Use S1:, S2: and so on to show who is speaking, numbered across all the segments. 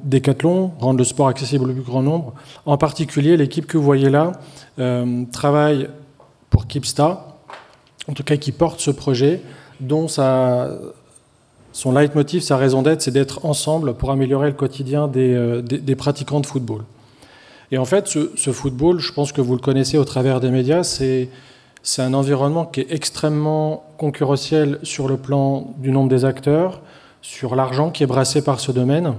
S1: Decathlon, rendre le sport accessible au plus grand nombre. En particulier, l'équipe que vous voyez là travaille pour Kipsta, en tout cas qui porte ce projet, dont son leitmotiv, sa raison d'être, c'est d'être ensemble pour améliorer le quotidien des pratiquants de football. Et en fait, ce football, je pense que vous le connaissez au travers des médias, c'est un environnement qui est extrêmement concurrentiel sur le plan du nombre des acteurs, sur l'argent qui est brassé par ce domaine.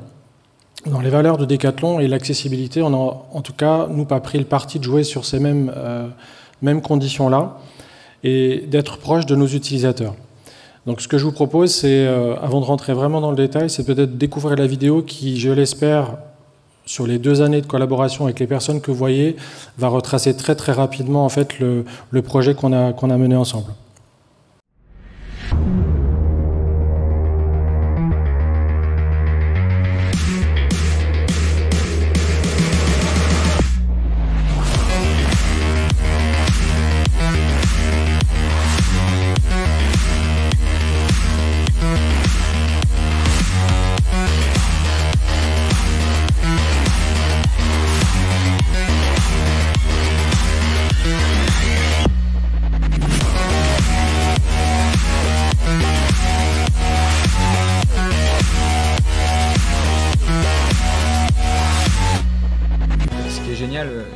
S1: Dans les valeurs de Decathlon et l'accessibilité, on n'a en tout cas, nous, pas pris le parti de jouer sur ces mêmes conditions-là et d'être proche de nos utilisateurs. Donc ce que je vous propose, c'est, avant de rentrer vraiment dans le détail, c'est peut-être découvrir la vidéo qui, je l'espère, sur les 2 années de collaboration avec les personnes que vous voyez, va retracer très très rapidement en fait, le projet qu'on a mené ensemble.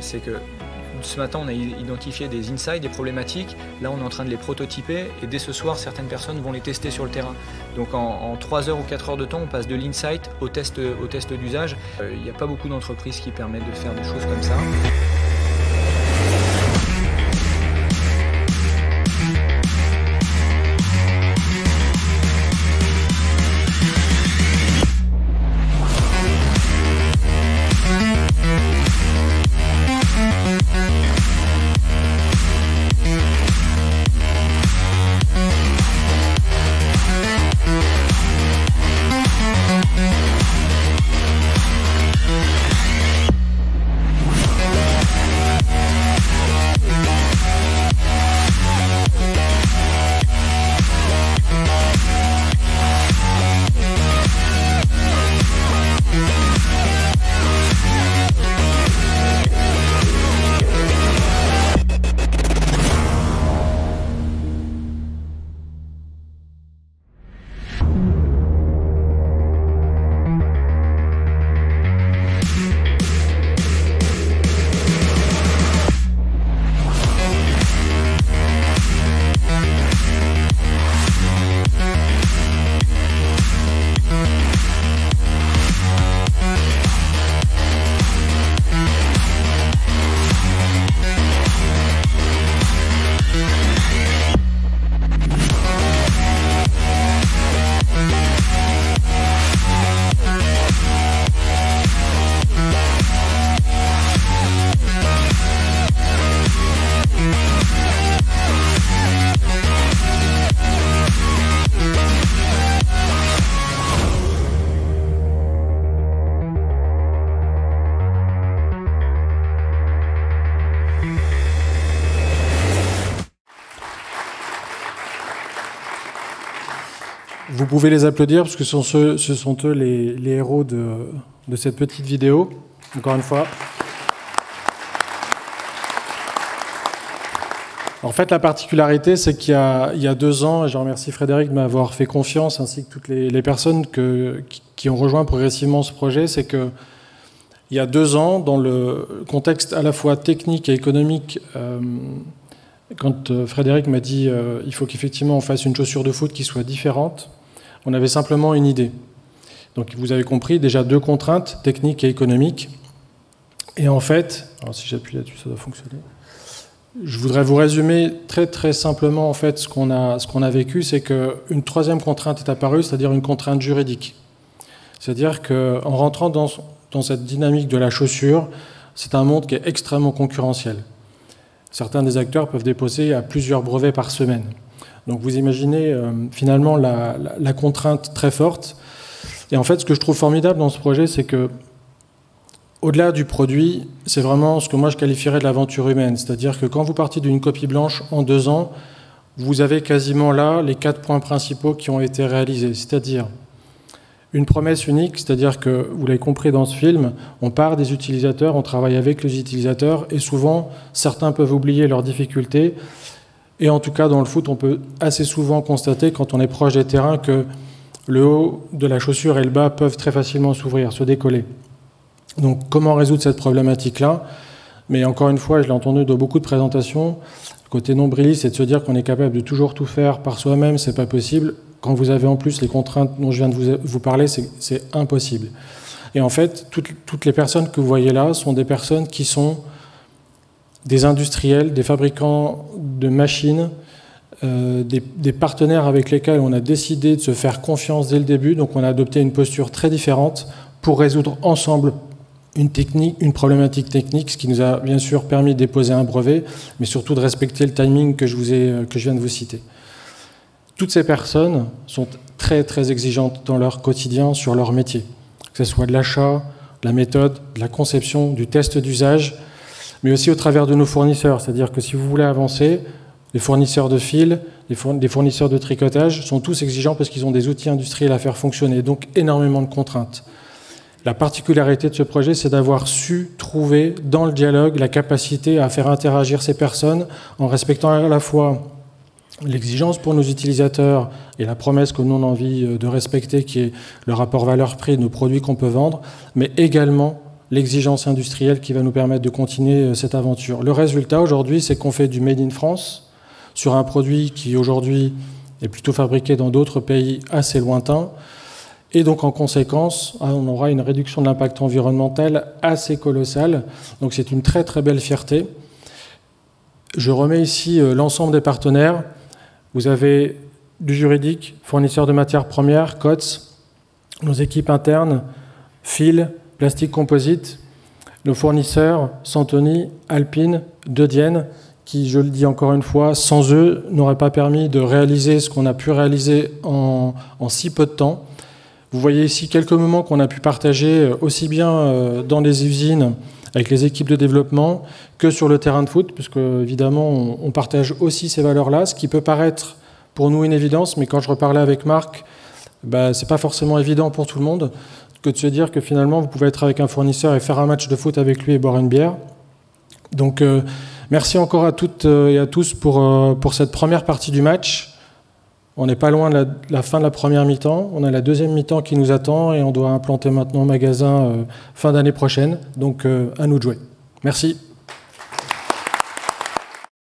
S2: C'est que ce matin, on a identifié des insights, des problématiques. Là, on est en train de les prototyper et dès ce soir, certaines personnes vont les tester sur le terrain. Donc en 3 heures ou 4 heures de temps, on passe de l'insight au test d'usage. Il n'y a pas beaucoup d'entreprises qui permettent de faire des choses comme ça.
S1: Vous pouvez les applaudir parce que ce sont eux les héros de cette petite vidéo, encore une fois. En fait, la particularité, c'est qu'il y a 2 ans, et je remercie Frédéric de m'avoir fait confiance, ainsi que toutes les personnes qui ont rejoint progressivement ce projet, c'est qu'il y a 2 ans, dans le contexte à la fois technique et économique, quand Frédéric m'a dit il faut qu'effectivement on fasse une chaussure de foot qui soit différente, on avait simplement une idée. Donc vous avez compris, déjà 2 contraintes, techniques et économiques. Et en fait, alors si j'appuie là-dessus, ça doit fonctionner. Je voudrais vous résumer très très simplement en fait ce qu'on a vécu, c'est qu'une 3e contrainte est apparue, c'est-à-dire une contrainte juridique. C'est-à-dire qu'en rentrant dans cette dynamique de la chaussure, c'est un monde qui est extrêmement concurrentiel. Certains des acteurs peuvent déposer à plusieurs brevets par semaine. Donc vous imaginez finalement la contrainte très forte. Et en fait, ce que je trouve formidable dans ce projet, c'est que au-delà du produit, c'est vraiment ce que moi je qualifierais de l'aventure humaine. C'est-à-dire que quand vous partez d'une copie blanche en 2 ans, vous avez quasiment là les 4 points principaux qui ont été réalisés. C'est-à-dire une promesse unique, c'est-à-dire que, vous l'avez compris dans ce film, on part des utilisateurs, on travaille avec les utilisateurs, et souvent, certains peuvent oublier leurs difficultés. Et en tout cas, dans le foot, on peut assez souvent constater, quand on est proche des terrains, que le haut de la chaussure et le bas peuvent très facilement s'ouvrir, se décoller. Donc, comment résoudre cette problématique-là? Mais encore une fois, je l'ai entendu dans beaucoup de présentations, le côté nombriliste, c'est de se dire qu'on est capable de toujours tout faire par soi-même, c'est pas possible. Quand vous avez en plus les contraintes dont je viens de vous parler, c'est impossible. Et en fait, toutes les personnes que vous voyez là sont des personnes qui sont des industriels, des fabricants de machines, des partenaires avec lesquels on a décidé de se faire confiance dès le début. Donc on a adopté une posture très différente pour résoudre ensemble une problématique technique, ce qui nous a bien sûr permis de déposer un brevet, mais surtout de respecter le timing que je viens de vous citer. Toutes ces personnes sont très très exigeantes dans leur quotidien sur leur métier, que ce soit de l'achat, de la méthode, de la conception, du test d'usage, mais aussi au travers de nos fournisseurs. C'est-à-dire que si vous voulez avancer, les fournisseurs de fils, les fournisseurs de tricotage sont tous exigeants parce qu'ils ont des outils industriels à faire fonctionner, donc énormément de contraintes. La particularité de ce projet, c'est d'avoir su trouver dans le dialogue la capacité à faire interagir ces personnes en respectant à la fois l'exigence pour nos utilisateurs et la promesse que nous on a envie de respecter, qui est le rapport valeur-prix de nos produits qu'on peut vendre, mais également l'exigence industrielle qui va nous permettre de continuer cette aventure. Le résultat aujourd'hui, c'est qu'on fait du Made in France sur un produit qui aujourd'hui est plutôt fabriqué dans d'autres pays assez lointains. Et donc, en conséquence, on aura une réduction de l'impact environnemental assez colossale. Donc, c'est une très, très belle fierté. Je remets ici l'ensemble des partenaires. Vous avez du juridique, fournisseurs de matières premières, COTS, nos équipes internes, fil, plastique composite, nos fournisseurs, Santoni, Alpine, Dedienne, qui, je le dis encore une fois, sans eux, n'auraient pas permis de réaliser ce qu'on a pu réaliser en si peu de temps. Vous voyez ici quelques moments qu'on a pu partager aussi bien dans les usines avec les équipes de développement que sur le terrain de foot, puisque évidemment on partage aussi ces valeurs-là, ce qui peut paraître pour nous une évidence, mais quand je reparlais avec Marc, c'est pas forcément évident pour tout le monde que de se dire que finalement vous pouvez être avec un fournisseur et faire un match de foot avec lui et boire une bière. Donc merci encore à toutes et à tous pour cette première partie du match. On n'est pas loin de la fin de la première mi-temps. On a la deuxième mi-temps qui nous attend et on doit implanter maintenant un magasin fin d'année prochaine. Donc à nous de jouer. Merci.